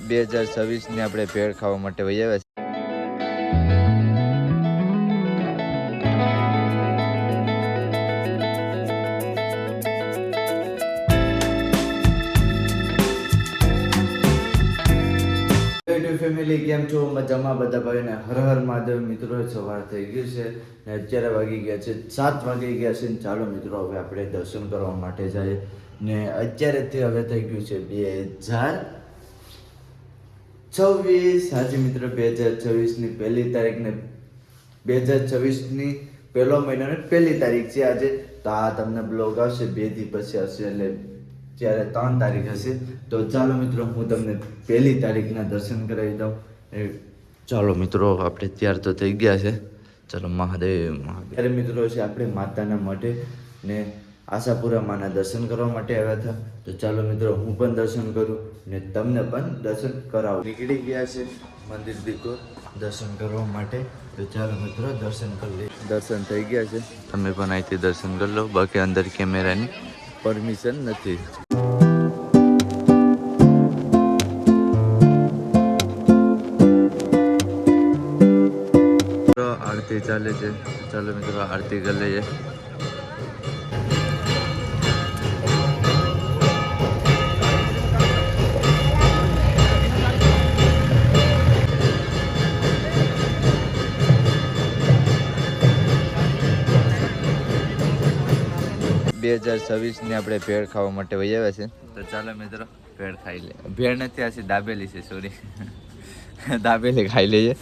2026ની આપણે ભેળ ખાવા માટે વહી આવ્યા છીએ. ફેમિલી કેમ છો? મજામાં બધા ભાઈને હર હર મહાદેવ. મિત્રો સવાર થઈ ગયું છે ને અત્યારે વાગી ગયા છે 7 વાગી ગયા છે. ચાલો મિત્રો હવે આપણે દર્શન કરવા માટે જઈએ ને અત્યારેથી હવે થઈ ગયું છે 2026. હાજી મિત્રો 2026ની પહેલી તારીખ ને 2026ની પહેલો મહિનો ને પહેલી તારીખ છે આજે. તો આ તમને બ્લોગ આવશે 2 દી પછી હશે એટલે જ્યારે 3 તારીખ હશે. તો ચાલો મિત્રો હું તમને પહેલી તારીખના દર્શન કરાવી દઉં. ચાલો મિત્રો આપણે તૈયાર તો થઈ ગયા છે. ચાલો મહાદેવ ત્યારે મિત્રો છે આપણે માતાના મઢે ને આશાપુરા માના દર્શન કરવા માટે આવ્યા હતા. તો ચાલો મિત્રો હું પણ દર્શન કરું ને તમને પણ દર્શન કરાવું. નીકળી ગયા છે મંદિર દીકો દર્શન કરવા માટે. તો ચાલો મિત્રો દર્શન કરી લઈએ. દર્શન થઈ ગયા છે, તમે પણ અહીંથી દર્શન કરી લો. બાકી અંદર કેમેરાની પરમિશન નથી. આરતી ચાલે છે, ચાલો મિત્રો આરતી કરી લઈએ. બે 2026ની આપણે ભેળ ખાવા માટે વહી આવ્યા છે. તો ચાલો મિત્રો ભેળ ખાઈ લે. ભેળ નથી, આ દાબેલી છે, સોરી. દાબેલી ખાઈ લઈએ.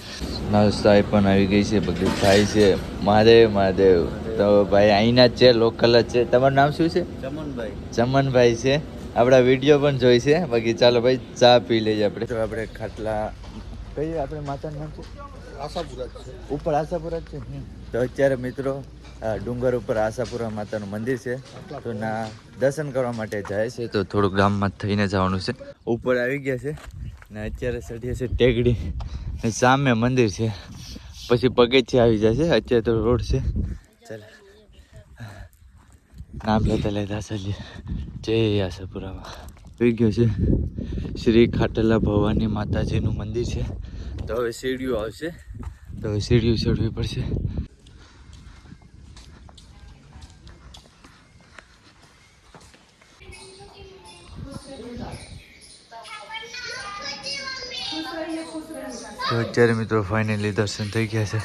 નાસ્તા પણ આવી ગઈ છે, બધું ખાય છે. મહાદેવ મહાદેવ. તો ભાઈ અહીંના જ છે, લોકલ જ છે. તમારું નામ શું છે? ચમનભાઈ. ચમનભાઈ છે, આપણા વિડીયો પણ જોઈ છે. બાકી ચાલો ભાઈ ચા પી લઈએ આપણે. તો આપણે ખાટલા કઈ આપણે માતાનું નામ છે? આશાપુરા છે, ઉપર આશાપુરા જ છે. તો અત્યારે મિત્રો ડુંગર ઉપર આશાપુરા માતાનું મંદિર છે, તો ના દર્શન કરવા માટે જાય છે. તો થોડુંક ગામમાં થઈને જવાનું છે. ઉપર આવી ગયા છે ને અત્યારે ચડીએ છે ટેકડી ને સામે મંદિર છે, પછી પગથિયે આવી જશે. અત્યારે તો રોડ છે. ચાલ નામ લેતા લેતા ચાલીએ. જય આશાપુરામાં આવી ગયો છે શ્રી ખાટલા ભવાની માતાજીનું મંદિર છે. તો હવે સીડીઓ આવશે, તો હવે સીડીઓ ચડવી પડશે. તો અત્યારે મિત્રો ફાઇનલી દર્શન થઈ ગયા છે.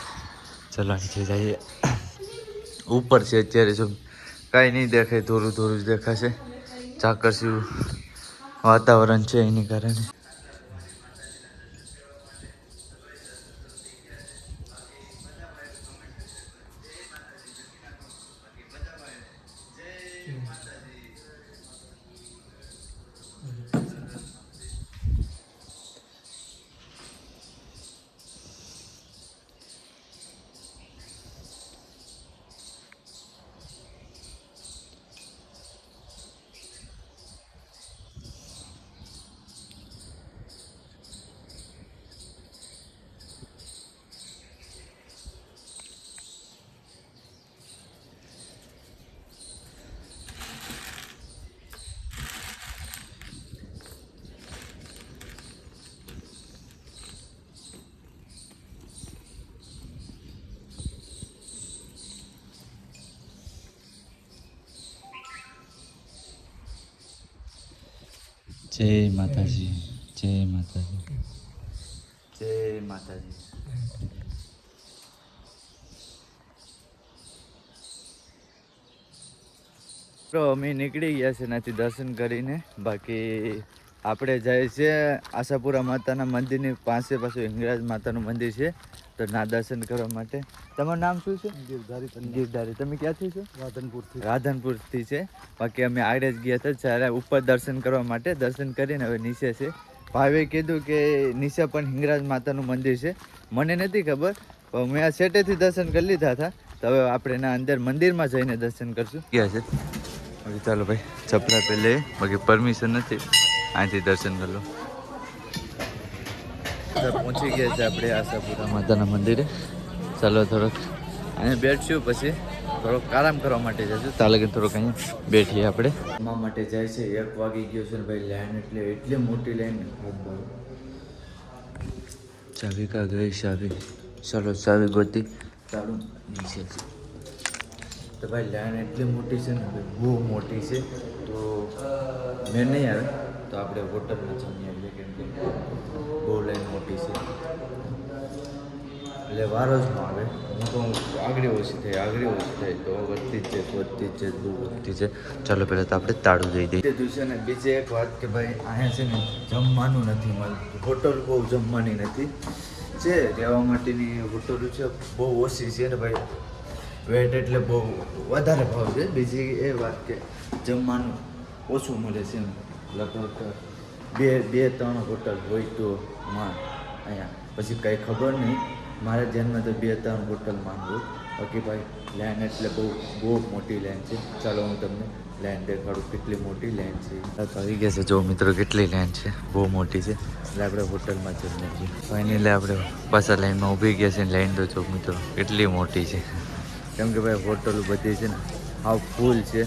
ચલો અહીંથી જઈએ. ઉપર છે અત્યારે જો કાંઈ નહીં દેખાય, થોડું થોડું જ દેખાશે. ચાકરસ્યું વાતાવરણ છે એની કારણે. જય માતાજી, જય માતાજી, જય માતાજી. તો અમે નીકળી ગયા છે ત્યાંથી દર્શન કરીને. બાકી આપણે જાય છે આશાપુરા માતાના મંદિરની પાસે પાછું હિંગળાજ માતાનું મંદિર છે, તો ના દર્શન કરવા માટે. તમારું નામ શું છે? ગિરધારી. તમે ક્યાંથી છો? રાધનપુરથી. રાધનપુરથી છે. બાકી અમે આગળ જ ગયા હતા જ્યારે ઉપર દર્શન કરવા માટે. દર્શન કરીને હવે નીચે છે. ભાવે કીધું કે નીચે પણ હિંગળાજ માતાનું મંદિર છે. મને નથી ખબર, પણ મેં આ સેટેથી દર્શન કરી લીધા હતા. તો હવે આપણે એના અંદર મંદિરમાં જઈને દર્શન કરશું. ક્યાં છે? હવે ચાલો ભાઈ ચપલા પહેલે, બાકી પરમિશન નથી. અહીંથી દર્શન કરી લો. પહોંચી ગયા છે આપણે આશાપુરા માતાના મંદિરે. ચાલો થોડોક અહીંયા બેઠશું, પછી થોડોક આરામ કરવા માટે જશું. ચાલો કે થોડોક અહીંયા બેઠીએ આપણે. એમાં માટે જાય છે 1 વાગી ગયો છે ને ભાઈ. લાઈન એટલી મોટી લાઈન. चाबी का गई चाबी चलो चाबी गोती चालू नीचे तो भाई लाइन એટલી મોટી છે ને ભાઈ બહુ મોટી છે તો મેં નહીં આવે તો આપણે હોટલમાં જમી આવીએ કેમ કે બહુ લાઈન મોટી છે એટલે વારો જ ન આવે હું તો આગળ ઓછી થાય તો વધતી જ છે બહુ વધતી છે ચાલો પહેલાં તો આપણે તાળું દઈ દઈએ બીજું છે ને બીજી એક વાત કે ભાઈ અહીંયા છે ને જમવાનું નથી મળતું હોટલ બહુ જમવાની નથી છે રહેવા માટેની હોટલો છે બહુ ઓછી છે ને ભાઈ વેટ એટલે બહુ વધારે ભાવ છે બીજી એ વાત કે જમવાનું ઓછું મળે છે એમ લગભગ બે ત્રણ હોટલ હોય તો માં અહીંયા પછી કંઈ ખબર નહીં મારા ધ્યાનમાં તો 2-3 હોટલ માંગુ બાકી ભાઈ લાઈન એટલે બહુ મોટી લાઈન છે ચાલો હું તમને લાઈન દેખાડું કેટલી મોટી લાઈન છે આવી ગયા છે જો મિત્રો કેટલી લાઈન છે બહુ મોટી છે એટલે આપણે હોટલમાં જઈને છીએ ફાઇનલી આપણે પાછા લાઈનમાં ઊભી ગયા છે લાઈન તો જો મિત્રો કેટલી મોટી છે કેમ કે ભાઈ હોટલો બધી છે ને હાવ ફૂલ છે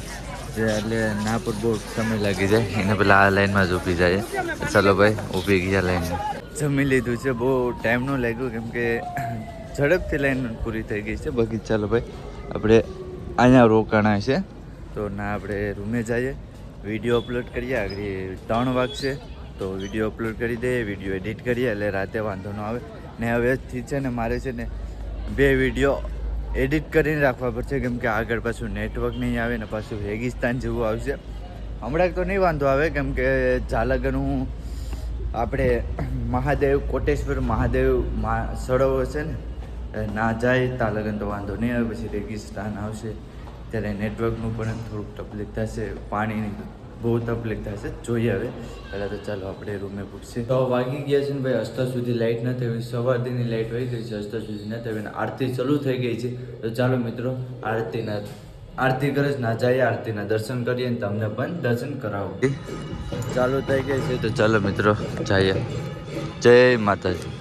જે એટલે ના પર બહુ સમય લાગી જાય એને પેલા આ લાઈનમાં જ ઊભી જાય ચાલો ભાઈ ઊભી ગયા લાઈનમાં જમી લીધું છે બહુ ટાઈમ ન લાગ્યો કેમ કે ઝડપથી લાઈન પૂરી થઈ ગઈ છે બાકી ચાલો ભાઈ આપણે અહીંયા રોકાણા છે તો ના આપણે રૂમે જઈએ વિડીયો અપલોડ કરીએ આગળ 3 વાગશે તો વિડીયો અપલોડ કરી દઈએ વિડીયો એડિટ કરીએ એટલે રાતે વાંધો ન આવે ને હવેથી છે ને મારે છે ને 2 વિડીયો એડિટ કરીને રાખવા પડશે કેમ કે આગળ પાછું નેટવર્ક નહીં આવે ને પાછું રેગિસ્તાન જેવું આવશે હમણાં તો નહીં વાંધો આવે કેમ કે જાલગરનું આપણે મહાદેવ કોટેશ્વર મહાદેવ સરોવર છે ને ના જાય ત્યાં લગન તો વાંધો નહીં આવે પછી રેગિસ્તાન આવશે ત્યારે નેટવર્કનું પણ થોડુંક તકલીફ થશે પાણીની બહુ તકલીફ થશે જોઈએ હવે પહેલાં તો ચાલો આપણે રૂમે પૂછશે તો વાગી ગયા છે ને ભાઈ અસ્તા સુધી લાઇટ નથી આવી સવારથી લાઇટ વહી ગઈ છે અસ્તા સુધી નથી આવી આરતી ચાલુ થઈ ગઈ છે તો ચાલો મિત્રો આરતી કરે જ ના જાય આરતીના દર્શન કરીએ ને તમને પણ દર્શન કરાવો ચાલુ થઈ ગઈ છે તો ચાલો મિત્રો જઈએ જય માતાજી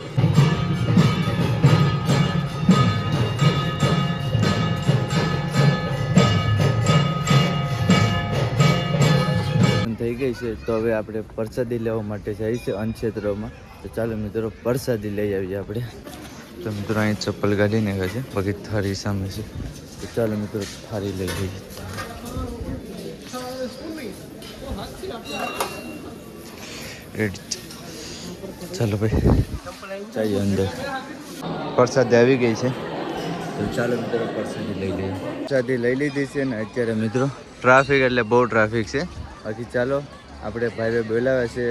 થઈ ગઈ છે તો હવે આપણે પ્રસાદી લેવા માટે જઈએ છીએ અન્નક્ષેત્રમાં તો ચાલો મિત્રો પ્રસાદી લઈ આવીએ આપણે તો મિત્રો અહીં ચપ્પલ કાઢી નાખે છે બાકી થાળી સામે છે તો ચાલો મિત્રો થાળી લઈ લઈએ ચાલો ભાઈ ચાલો અંદર પ્રસાદી આવી ગઈ છે તો ચાલો મિત્રો પ્રસાદી લઈ લઈએ પ્રસાદી લઈ લીધી છે ને અત્યારે મિત્રો ટ્રાફિક એટલે બહુ ટ્રાફિક છે બાકી ચાલો આપણે ભાઈ બોલાવ્યા છે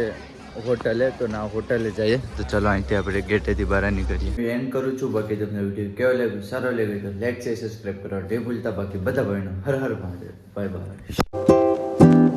હોટલે તો ના હોટલે જઈએ તો ચાલો અહીંથી આપણે ગેટેથી બહાર નીકળીએ એન્ડ કરું છું બાકી તમને વિડીયો કેવો લાગ્યો સારો લાગ્યો તો લાઈક છે સબસ્ક્રાઈબ કરવા નહીં ભૂલતા બાકી બધા ભાઈનો હર હર મહાદેવ બાય બાય